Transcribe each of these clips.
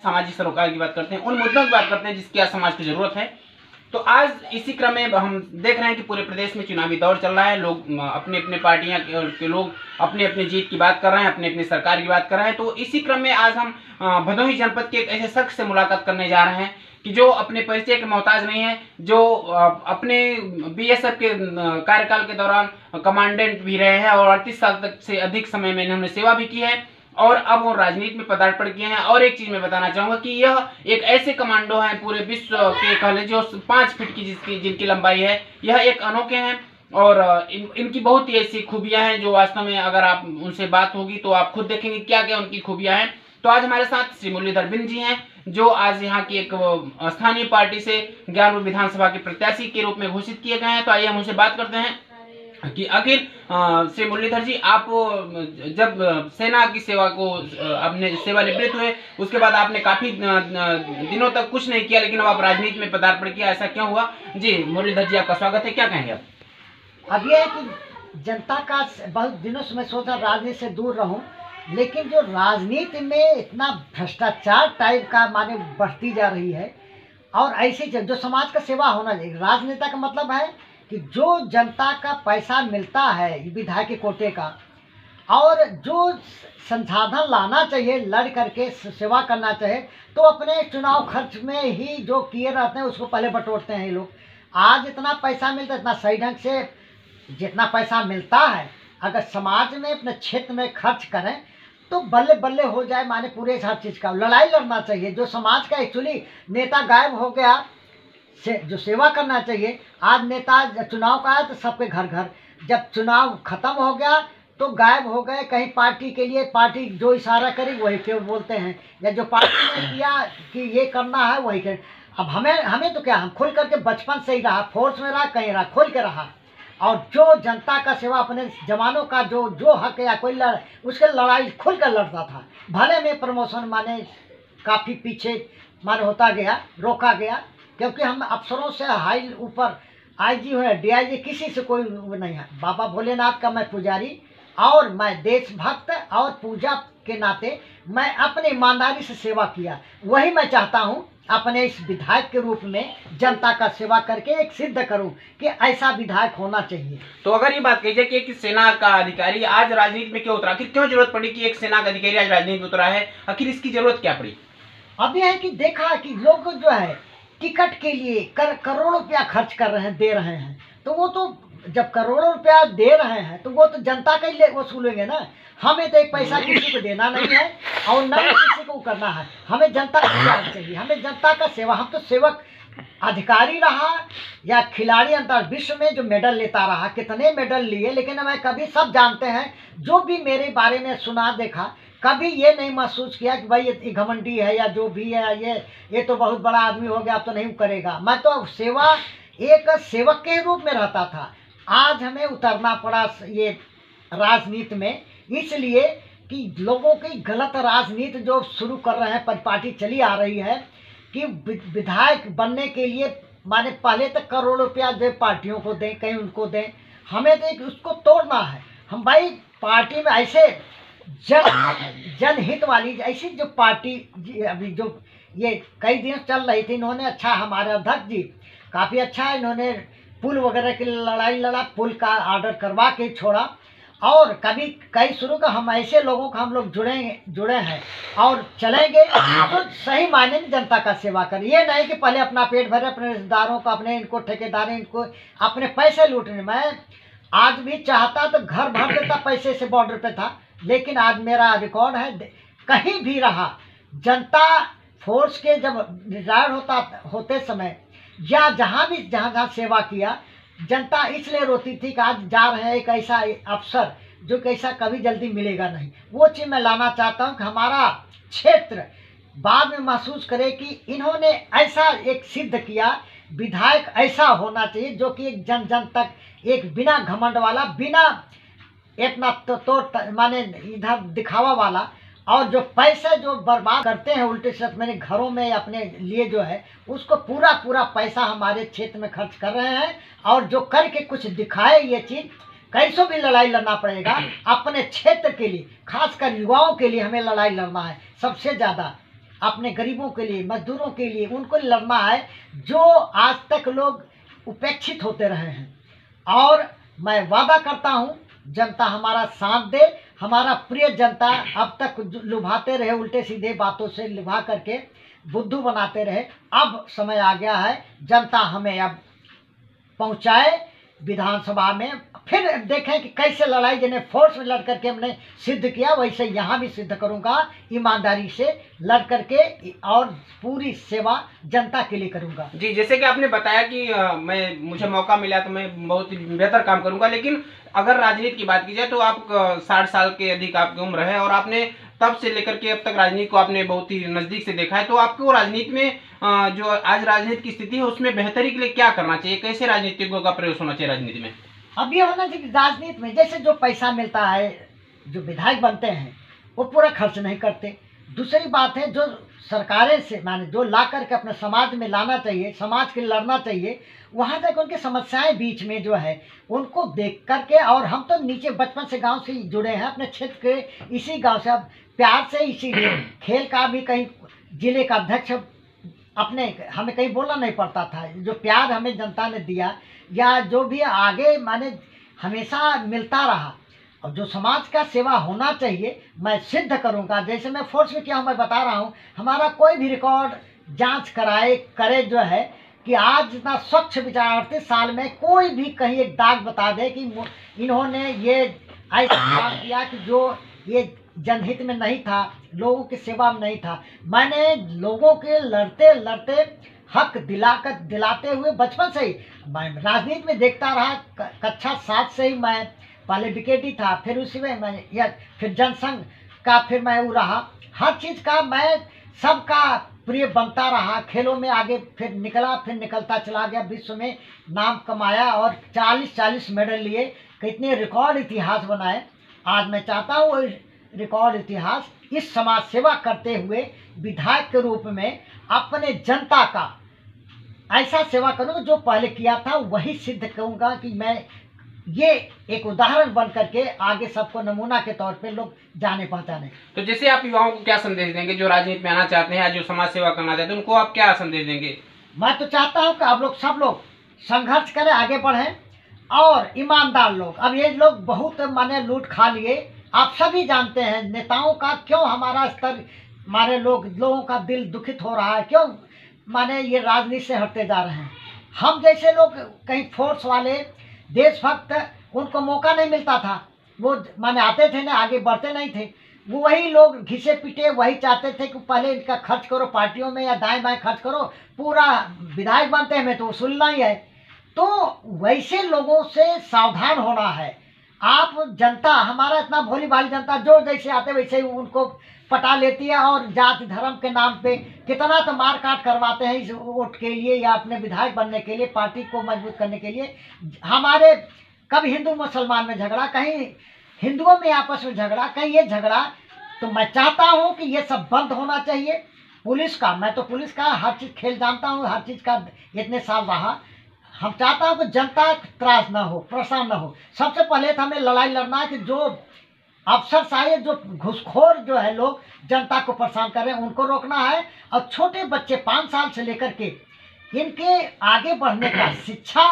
सामाजिक सरोकार की बात करते हैं, उन मुद्दों की बात करते हैं जिसकी आज समाज को जरूरत है। तो आज इसी क्रम में हम देख रहे हैं कि पूरे प्रदेश में चुनावी दौर चल रहा है। लोग अपने अपने पार्टियां के लोग अपने अपने जीत की बात कर रहे हैं, अपने अपने सरकार की बात कर रहे हैं। तो इसी क्रम में आज हम भदोही जनपद के एक ऐसे शख्स से मुलाकात करने जा रहे हैं कि जो अपने परिचय के मोहताज नहीं है, जो अपने बीएसएफ के कार्यकाल के दौरान कमांडेंट भी रहे हैं और 38 साल तक से अधिक समय में इन्होंने सेवा भी की है और अब वो राजनीति में पदार्पण किए हैं। और एक चीज मैं बताना चाहूंगा कि यह एक ऐसे कमांडो हैं पूरे विश्व के कहले जो 5 फीट की जिनकी लंबाई है, यह एक अनोखे हैं और इनकी बहुत ही ऐसी खूबियां हैं जो वास्तव में अगर आप उनसे बात होगी तो आप खुद देखेंगे क्या क्या उनकी खूबियां हैं। तो आज हमारे साथ श्री मुरलीधर बिंद जी हैं, जो आज यहाँ की एक स्थानीय पार्टी से 11वीं विधानसभा के प्रत्याशी के रूप में घोषित किए गए हैं। तो आइए हम उनसे बात करते हैं कि आखिर श्री मुरलीधर जी, आप जब सेना की सेवा को अपने सेवानिवृत्त हुए उसके बाद आपने काफी दिनों तक कुछ नहीं किया, लेकिन अब आप राजनीति में पदार्पण किया, ऐसा क्यों हुआ? जी मुरलीधर जी, आपका स्वागत है, क्या कहेंगे आप? अब यह है कि जनता का बहुत दिनों से मैं सोचा राजनीति से दूर रहूं, लेकिन जो राजनीति में इतना भ्रष्टाचार टाइप का माने बढ़ती जा रही है और ऐसे जो समाज का सेवा होना चाहिए। राजनेता का मतलब है कि जो जनता का पैसा मिलता है विधायक के कोटे का और जो संसाधन लाना चाहिए लड़ करके सेवा करना चाहिए, तो अपने चुनाव खर्च में ही जो किए रहते हैं उसको पहले बटोरते हैं ये लोग। आज इतना पैसा मिलता है, इतना सही ढंग से जितना पैसा मिलता है अगर समाज में अपने क्षेत्र में खर्च करें तो बल्ले बल्ले हो जाए, माने पूरे हर चीज़ का लड़ाई लड़ना चाहिए। जो समाज का एक्चुअली नेता गायब हो गया जो सेवा करना चाहिए, आज नेता चुनाव का है तो सबके घर घर, जब चुनाव खत्म हो गया तो गायब हो गए कहीं पार्टी के लिए, पार्टी जो इशारा करी वही क्यों बोलते हैं, या जो पार्टी ने किया कि ये करना है वही कर। अब हमें तो क्या, हम खुल करके बचपन से ही रहा, फोर्स में रहा, कहीं रहा, खुल के रहा और जो जनता का सेवा अपने जवानों का जो हक या कोई उसके लड़ाई खुल कर लड़ता था। भले में प्रमोशन माने काफ़ी पीछे माने होता गया, रोका गया, क्योंकि हम अफसरों से हाई ऊपर आईजी हो डीआईजी किसी से कोई नहीं है। बाबा भोलेनाथ का मैं पुजारी और मैं देशभक्त और पूजा के नाते मैं अपनी ईमानदारी से सेवा किया। वही मैं चाहता हूँ अपने इस विधायक के रूप में जनता का सेवा करके एक सिद्ध करूं कि ऐसा विधायक होना चाहिए। तो अगर ये बात कही जाए कि एक सेना का अधिकारी आज राजनीति में क्यों उतरा, आखिर क्यों जरूरत पड़ी कि एक सेना का अधिकारी आज राजनीति में उतरा है, आखिर इसकी जरूरत क्या पड़ी? अब यह है कि देखा कि लोग जो है टिकट के लिए करोड़ों रुपया खर्च कर रहे हैं, दे रहे हैं, तो वो तो जब करोड़ों रुपया दे रहे हैं तो वो तो जनता का ही वसूलेंगे ना। हमें तो एक पैसा किसी को देना नहीं है और न किसी को करना है, हमें जनता का प्यार चाहिए, हमें जनता का सेवा। हम तो सेवक अधिकारी रहा या खिलाड़ी अंतर विश्व में जो मेडल लेता रहा, कितने मेडल लिए, लेकिन मैं कभी सब जानते हैं जो भी मेरे बारे में सुना देखा, कभी ये नहीं महसूस किया कि भाई ये घमंडी है या जो भी है, ये तो बहुत बड़ा आदमी हो गया अब तो नहीं करेगा। मैं तो सेवा एक सेवक के रूप में रहता था। आज हमें उतरना पड़ा ये राजनीति में, इसलिए कि लोगों की गलत राजनीति जो शुरू कर रहे हैं, पार्टी चली आ रही है कि विधायक बनने के लिए माने पहले तक करोड़ रुपया दे पार्टियों को दें, कहीं उनको दें, हमें तो उसको तोड़ना है। हम भाई पार्टी में ऐसे जनहित वाली ऐसी जो पार्टी अभी जो ये कई दिन चल रही थी, इन्होंने अच्छा, हमारे अध्यक्ष जी काफ़ी अच्छा है, इन्होंने पुल वगैरह की लड़ाई लड़ा, पुल का ऑर्डर करवा के छोड़ा और कभी कई शुरू का हम ऐसे लोगों का हम लोग जुड़े हैं और चलेंगे तो सही मायने में जनता का सेवा करें। ये नहीं कि पहले अपना पेट भरे, अपने रिश्तेदारों का, अपने इनको ठेकेदार इनको अपने पैसे लूटने। मैं आज भी चाहता तो घर भर देता पैसे से बॉर्डर पे था, लेकिन आज मेरा रिकॉर्ड है कहीं भी रहा जनता फोर्स के जब रिटायर होते समय या जहाँ सेवा किया, जनता इसलिए रोती थी कि आज जा रहे हैं एक ऐसा अवसर जो कि ऐसा कभी जल्दी मिलेगा नहीं। वो चीज़ मैं लाना चाहता हूँ कि हमारा क्षेत्र बाद में महसूस करे कि इन्होंने ऐसा एक सिद्ध किया, विधायक ऐसा होना चाहिए जो कि एक जन जन तक एक बिना घमंड वाला, बिना अपना तो माने इधर दिखावा वाला, और जो पैसे जो बर्बाद करते हैं उल्टे से मैंने घरों में अपने लिए जो है उसको पूरा पैसा हमारे क्षेत्र में खर्च कर रहे हैं। और जो करके कुछ दिखाए ये चीज़, कैसों भी लड़ाई लड़ना पड़ेगा अपने क्षेत्र के लिए, खासकर युवाओं के लिए हमें लड़ाई लड़ना है सबसे ज़्यादा। अपने गरीबों के लिए, मजदूरों के लिए, उनको लड़ना है जो आज तक लोग उपेक्षित होते रहे हैं। और मैं वादा करता हूँ जनता हमारा साथ दे। हमारा प्रिय जनता अब तक लुभाते रहे, उल्टे सीधे बातों से लुभा करके बुद्धू बनाते रहे। अब समय आ गया है जनता हमें अब पहुंचाए विधानसभा में। फिर देखें कि कैसे लड़ाई जिन्हें फोर्स में लड़ करके हमने सिद्ध किया, वैसे यहाँ भी सिद्ध करूँगा, ईमानदारी से लड़ करके, और पूरी सेवा जनता के लिए करूँगा। जी, जैसे कि आपने बताया कि मुझे मौका मिला तो मैं बहुत ही बेहतर काम करूँगा, लेकिन अगर राजनीति की बात की जाए तो आप 60 साल के अधिक आपकी उम्र है और आपने तब से लेकर के अब तक राजनीति को आपने बहुत ही नज़दीक से देखा है। तो आपको राजनीति में जो आज राजनीति की स्थिति है उसमें बेहतरी के लिए क्या करना चाहिए? कैसे राजनीतिज्ञों का प्रयास होना चाहिए राजनीति में? अब ये होना चाहिए राजनीति में जैसे जो पैसा मिलता है, जो विधायक बनते हैं वो पूरा खर्च नहीं करते। दूसरी बात है जो सरकारें से माने जो ला करके अपने समाज में लाना चाहिए, समाज के लिए लड़ना चाहिए, वहाँ तक उनकी समस्याएं बीच में जो है उनको देख करके। और हम तो नीचे बचपन से गांव से जुड़े हैं, अपने क्षेत्र के इसी गांव से, अब प्यार से इसीलिए खेल का भी कहीं जिले का अध्यक्ष अपने हमें कहीं बोलना नहीं पड़ता था। जो प्यार हमें जनता ने दिया या जो भी आगे माने हमेशा मिलता रहा, और जो समाज का सेवा होना चाहिए मैं सिद्ध करूंगा। जैसे मैं फोर्स में किया हूँ, मैं बता रहा हूँ, हमारा कोई भी रिकॉर्ड जांच करे जो है कि आज इतना स्वच्छ विचार 38 साल में कोई भी कहीं एक दाग बता दे कि इन्होंने ये ऐसा काम किया कि जो ये जनहित में नहीं था, लोगों की सेवा में नहीं था। मैंने लोगों के लड़ते लड़ते हक दिलाते हुए बचपन से ही मैं राजनीति में देखता रहा। कक्षा 7 से ही मैं पहले बीकेटी था, फिर उसी में मैं फिर जनसंघ का फिर मैं वो रहा। हर चीज़ का मैं सबका प्रिय बनता रहा। खेलों में आगे फिर निकलता चला गया, विश्व में नाम कमाया और 40 मेडल लिए, कितने रिकॉर्ड इतिहास बनाए। आज मैं चाहता हूँ रिकॉर्ड इतिहास इस समाज सेवा करते हुए विधायक के रूप में अपने जनता का ऐसा सेवा करूँ जो पहले किया था वही सिद्ध करूँगा कि मैं ये एक उदाहरण बन करके आगे सबको नमूना के तौर पे लोग जाने पहचाने। तो जैसे आप युवाओं को क्या संदेश देंगे जो राजनीति में आना चाहते हैं या जो समाज सेवा करना चाहते हैं, उनको आप क्या संदेश देंगे? मैं तो चाहता हूँ कि आप लोग सब लोग संघर्ष करें, आगे बढ़ें और ईमानदार लोग। अब ये लोग बहुत माने लूट खा लिए, आप सभी जानते हैं नेताओं का क्यों हमारा स्तर माने लोगों का दिल दुखित हो रहा है, क्यों माने ये राजनीति से हटते जा रहे हैं। हम जैसे लोग कहीं फोर्स वाले देशभक्त उनको मौका नहीं मिलता था, वो माने आते थे ना, आगे बढ़ते नहीं थे। वो वही लोग घिसे पीटे वही चाहते थे कि पहले इनका खर्च करो पार्टियों में या दाएं बाएं खर्च करो, पूरा विधायक बनते हैं हमें तो वसूलना ही है। तो वैसे लोगों से सावधान होना है। आप जनता हमारा इतना भोली भाली जनता जो जैसे आते वैसे ही उनको पटा लेती है और जाति धर्म के नाम पे कितना तो मार काट करवाते हैं इस वोट के लिए या अपने विधायक बनने के लिए, पार्टी को मजबूत करने के लिए। हमारे कभी हिंदू मुसलमान में झगड़ा, कहीं हिंदुओं में आपस में झगड़ा, कहीं ये झगड़ा। तो मैं चाहता हूँ कि ये सब बंद होना चाहिए। पुलिस का, मैं तो पुलिस का हर चीज़ खेल जानता हूँ, हर चीज़ का इतने साल रहा। हम चाहता हूँ कि जनता त्रास ना हो, परेशान ना हो। सबसे पहले तो हमें लड़ाई लड़ना है कि जो अफसरशाही, जो घुसखोर जो है लोग जनता को परेशान कर रहे हैं उनको रोकना है। और छोटे बच्चे 5 साल से लेकर के इनके आगे बढ़ने का शिक्षा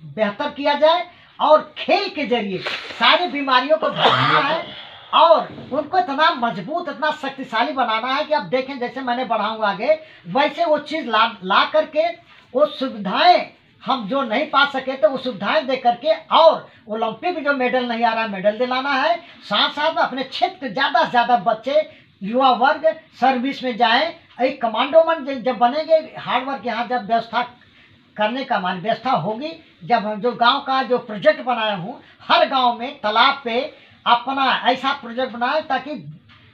बेहतर किया जाए और खेल के जरिए सारी बीमारियों को भगाना है और उनको इतना मजबूत, इतना शक्तिशाली बनाना है कि अब देखें जैसे मैंने बढ़ाऊंगा आगे वैसे वो चीज़ ला करके वो सुविधाएं हम जो नहीं पा सके तो वो सुविधाएं दे करके, और ओलंपिक जो मेडल नहीं आ रहा मेडल दिलाना है। साथ साथ में अपने क्षेत्र ज़्यादा से ज़्यादा बच्चे युवा वर्ग सर्विस में जाएं। एक कमांडो मन जब बनेंगे, हार्ड वर्क यहाँ जब व्यवस्था करने का मान व्यवस्था होगी, जब हम जो गांव का जो प्रोजेक्ट बनाया हूँ हर गांव में तालाब पे अपना ऐसा प्रोजेक्ट बनाए ताकि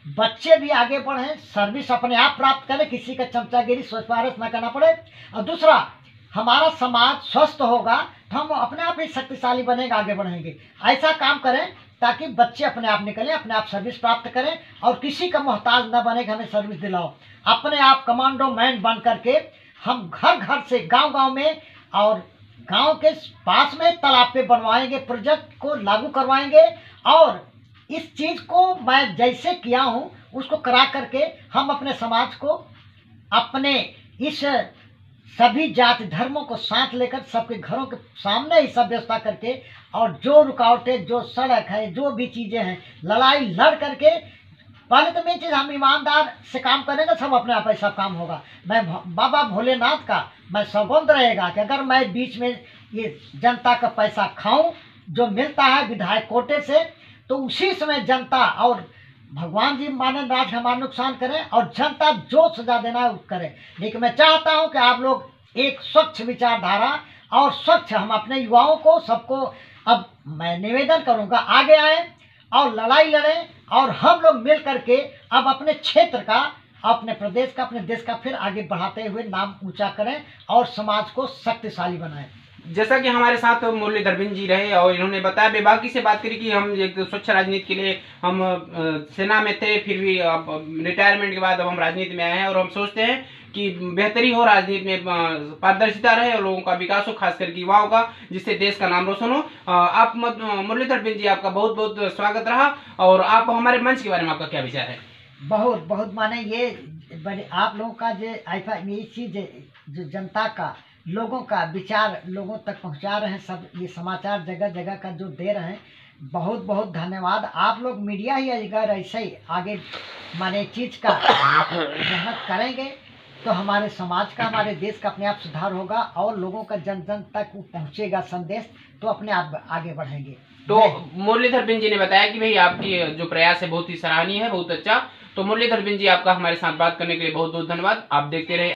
बच्चे भी आगे बढ़ें, सर्विस अपने आप प्राप्त करें, किसी का चमचागिरी स्वच्छ भारत न करना पड़े। और दूसरा हमारा समाज स्वस्थ होगा तो हम अपने आप ही शक्तिशाली बनेगा, आगे बढ़ेंगे। ऐसा काम करें ताकि बच्चे अपने आप निकलें, अपने आप सर्विस प्राप्त करें और किसी का मोहताज न बने कि हमें सर्विस दिलाओ। अपने आप कमांडो मैन बन करके हम घर घर से गांव में और गांव के पास में तालाब पे बनवाएंगे, प्रोजेक्ट को लागू करवाएंगे। और इस चीज़ को मैं जैसे किया हूँ उसको करा करके हम अपने समाज को अपने इस सभी जाति धर्मों को साथ लेकर सबके घरों के सामने ही सब व्यवस्था करके, और जो रुकावटें, जो सड़क है, जो भी चीज़ें हैं, लड़ाई लड़ करके पहले तो मेन चीज़ हम ईमानदार से काम करेंगे, सब अपने आप ऐसा काम होगा। मैं बाबा भोलेनाथ का मैं सौगंध रहेगा कि अगर मैं बीच में ये जनता का पैसा खाऊं जो मिलता है विधायक कोटे से, तो उसी समय जनता और भगवान जी माने राज हमारा नुकसान करें और जनता जो सजा देना है वो करे। लेकिन मैं चाहता हूं कि आप लोग एक स्वच्छ विचारधारा और स्वच्छ, हम अपने युवाओं को सबको अब मैं निवेदन करूंगा आगे आए और लड़ाई लड़ें, और हम लोग मिल करके अब अपने क्षेत्र का, अपने प्रदेश का, अपने देश का फिर आगे बढ़ाते हुए नाम ऊंचा करें और समाज को शक्तिशाली बनाएं। जैसा कि हमारे साथ मुरलीधर बिंद जी रहे और इन्होंने बताया, बेबाकी से बात करी कि हम एक स्वच्छ राजनीति के लिए हम सेना में थे, फिर भी अब रिटायरमेंट के बाद अब हम राजनीति में आए हैं और हम सोचते हैं कि बेहतरी हो राजनीति में, पारदर्शिता रहे और लोगों का विकास हो, खास करके युवाओं का, जिससे देश का नाम रोशन हो। आप मुरलीधर बिंद जी, आपका बहुत बहुत स्वागत रहा। और आप हमारे मंच के बारे में आपका क्या विचार है? बहुत बहुत माने ये बड़े आप लोगों का जो ऐसा ये चीज़ जो जनता का, लोगों का विचार लोगों तक पहुंचा रहे हैं, सब ये समाचार जगह जगह का जो दे रहे हैं, बहुत बहुत धन्यवाद। आप लोग मीडिया ही अगर ऐसे ही आगे माने चीज़ का मेहनत करेंगे तो हमारे समाज का, हमारे देश का अपने आप सुधार होगा और लोगों का जन जन तक पहुंचेगा संदेश, तो अपने आप आगे बढ़ेंगे। तो मुरलीधर बिंद जी ने बताया कि भाई आपकी जो प्रयास है बहुत ही सराहनीय है, बहुत अच्छा। तो मुरलीधर बिंद जी, आपका हमारे साथ बात करने के लिए बहुत बहुत धन्यवाद। आप देखते रहे